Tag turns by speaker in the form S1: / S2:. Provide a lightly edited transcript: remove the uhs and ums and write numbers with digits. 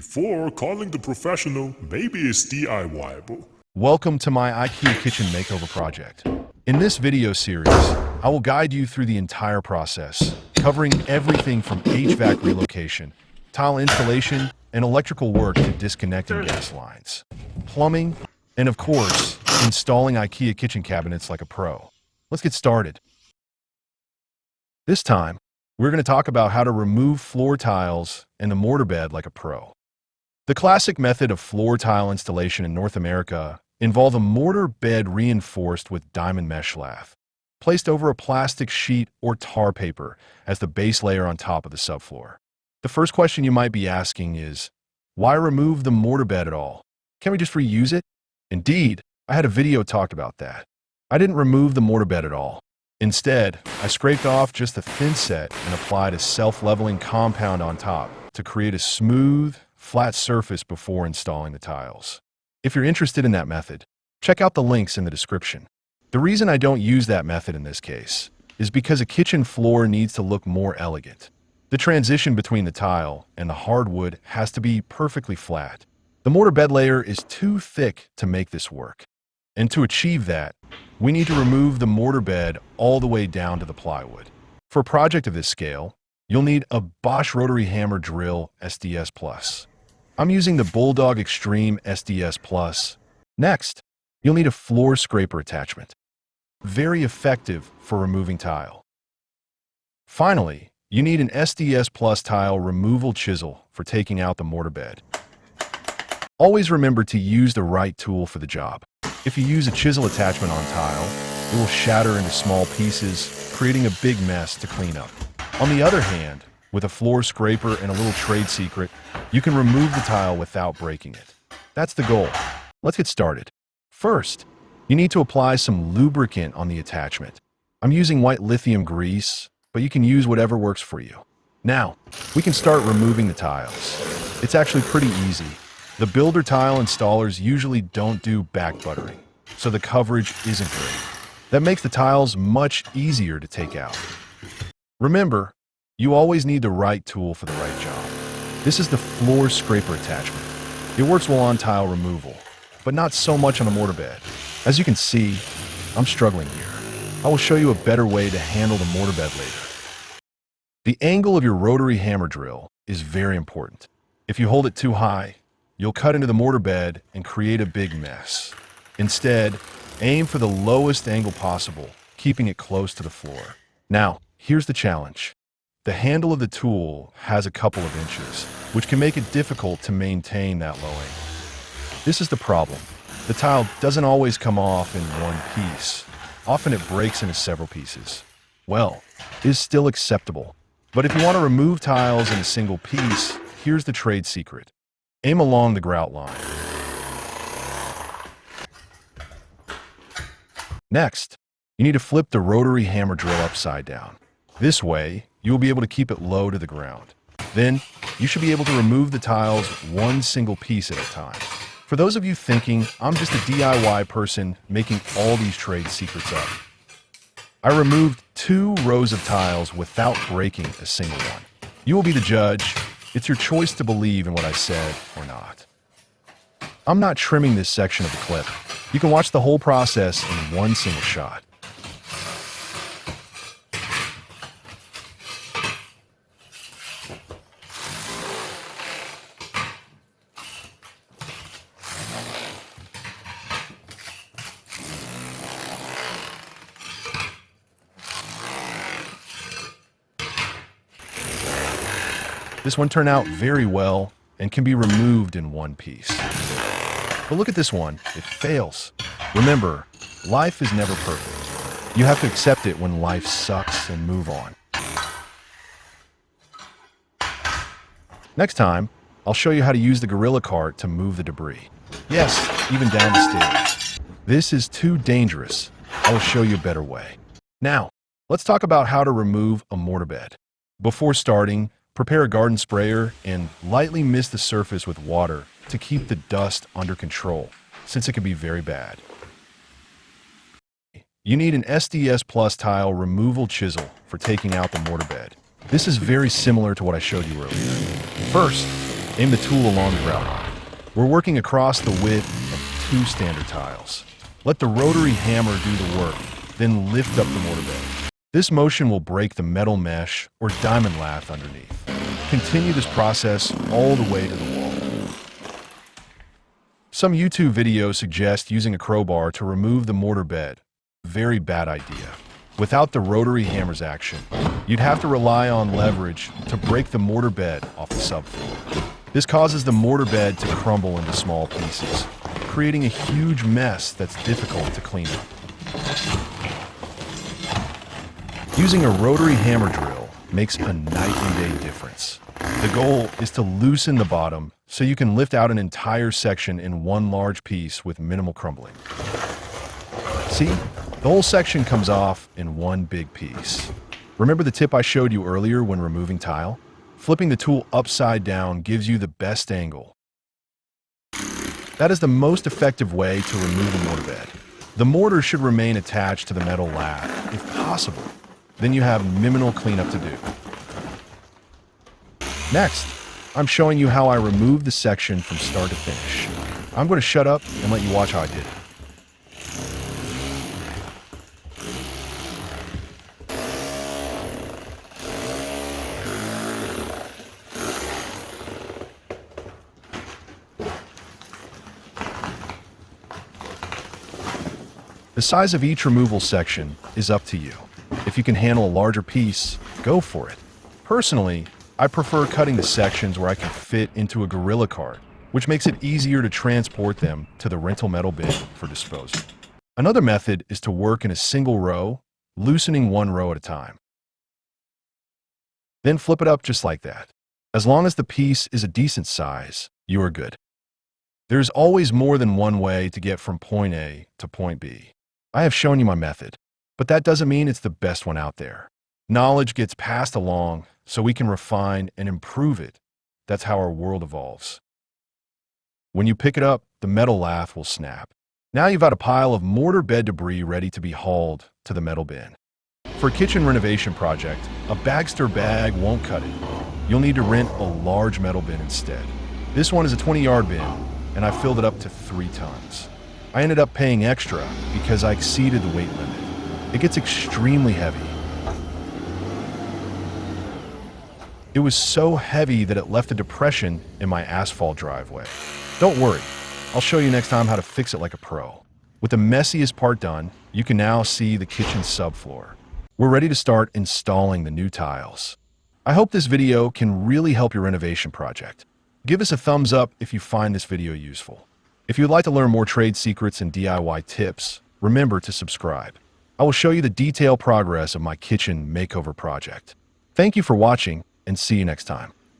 S1: Before calling the professional, maybe it's DIYable.
S2: Welcome to my IKEA Kitchen makeover project. In this video series, I will guide you through the entire process, covering everything from HVAC relocation, tile installation, and electrical work to disconnecting gas lines, plumbing, and of course, installing IKEA kitchen cabinets like a pro. Let's get started. This time, we're going to talk about how to remove floor tiles and the mortar bed like a pro. The classic method of floor tile installation in North America involves a mortar bed reinforced with diamond mesh lath, placed over a plastic sheet or tar paper as the base layer on top of the subfloor. The first question you might be asking is, why remove the mortar bed at all? Can't we just reuse it? Indeed, I had a video talked about that. I didn't remove the mortar bed at all. Instead, I scraped off just a thin set and applied a self-leveling compound on top to create a smooth, flat surface before installing the tiles. If you're interested in that method, check out the links in the description. The reason I don't use that method in this case is because a kitchen floor needs to look more elegant. The transition between the tile and the hardwood has to be perfectly flat. The mortar bed layer is too thick to make this work. And to achieve that, we need to remove the mortar bed all the way down to the plywood. For a project of this scale, you'll need a Bosch rotary hammer drill SDS Plus. I'm using the Bulldog Extreme SDS Plus. Next, you'll need a floor scraper attachment. Very effective for removing tile. Finally, you need an SDS Plus tile removal chisel for taking out the mortar bed. Always remember to use the right tool for the job. If you use a chisel attachment on tile, it will shatter into small pieces, creating a big mess to clean up. On the other hand, with a floor scraper and a little trade secret, you can remove the tile without breaking it. That's the goal. Let's get started. First, you need to apply some lubricant on the attachment. I'm using white lithium grease, but you can use whatever works for you. Now, we can start removing the tiles. It's actually pretty easy. The builder tile installers usually don't do back buttering, so the coverage isn't great. That makes the tiles much easier to take out. Remember, you always need the right tool for the right job. This is the floor scraper attachment. It works well on tile removal, but not so much on a mortar bed. As you can see, I'm struggling here. I will show you a better way to handle the mortar bed later. The angle of your rotary hammer drill is very important. If you hold it too high, you'll cut into the mortar bed and create a big mess. Instead, aim for the lowest angle possible, keeping it close to the floor. Now, here's the challenge. The handle of the tool has a couple of inches, which can make it difficult to maintain that low angle. This is the problem. The tile doesn't always come off in one piece. Often it breaks into several pieces. Well, it is still acceptable. But if you want to remove tiles in a single piece, here's the trade secret. Aim along the grout line. Next, you need to flip the rotary hammer drill upside down. This way, you will be able to keep it low to the ground. Then, you should be able to remove the tiles one single piece at a time. For those of you thinking, I'm just a DIY person making all these trade secrets up, I removed 2 rows of tiles without breaking a single one. You will be the judge. It's your choice to believe in what I said or not. I'm not trimming this section of the clip. You can watch the whole process in one single shot. This one turned out very well and can be removed in one piece. But look at this one, it fails. Remember, life is never perfect. You have to accept it when life sucks and move on. Next time, I'll show you how to use the gorilla cart to move the debris. Yes, even down the stairs. This is too dangerous. I will show you a better way. Now, let's talk about how to remove a mortar bed. Before starting, prepare a garden sprayer and lightly mist the surface with water to keep the dust under control, since it can be very bad. You need an SDS Plus tile removal chisel for taking out the mortar bed. This is very similar to what I showed you earlier. First, Aim the tool along the grout. We're working across the width of 2 standard tiles. Let the rotary hammer do the work, then lift up the mortar bed. This motion will break the metal mesh or diamond lath underneath. Continue this process all the way to the wall. Some YouTube videos suggest using a crowbar to remove the mortar bed. Very bad idea. Without the rotary hammer's action, you'd have to rely on leverage to break the mortar bed off the subfloor. This causes the mortar bed to crumble into small pieces, creating a huge mess that's difficult to clean up. Using a rotary hammer drill makes a night and day difference. The goal is to loosen the bottom so you can lift out an entire section in one large piece with minimal crumbling. See? The whole section comes off in one big piece. Remember the tip I showed you earlier when removing tile? Flipping the tool upside down gives you the best angle. That is the most effective way to remove a mortar bed. The mortar should remain attached to the metal lath, if possible. Then you have minimal cleanup to do. Next, I'm showing you how I removed the section from start to finish. I'm going to shut up and let you watch how I did it. The size of each removal section is up to you. If you can handle a larger piece, go for it. Personally, I prefer cutting the sections where I can fit into a gorilla cart, which makes it easier to transport them to the rental metal bin for disposal. Another method is to work in a single row, loosening one row at a time. Then flip it up just like that. As long as the piece is a decent size, you are good. There's always more than one way to get from point A to point B. I have shown you my method, but that doesn't mean it's the best one out there. Knowledge gets passed along so we can refine and improve it. That's how our world evolves. When you pick it up, the metal lath will snap. Now you've got a pile of mortar bed debris ready to be hauled to the metal bin. For a kitchen renovation project, a Bagster bag won't cut it. You'll need to rent a large metal bin instead. This one is a 20-yard bin, and I filled it up to 3 tons. I ended up paying extra because I exceeded the weight limit. It gets extremely heavy. It was so heavy that it left a depression in my asphalt driveway. Don't worry, I'll show you next time how to fix it like a pro. With the messiest part done, you can now see the kitchen subfloor. We're ready to start installing the new tiles. I hope this video can really help your renovation project. Give us a thumbs up if you find this video useful. If you'd like to learn more trade secrets and DIY tips, remember to subscribe. I will show you the detailed progress of my kitchen makeover project. Thank you for watching, and see you next time.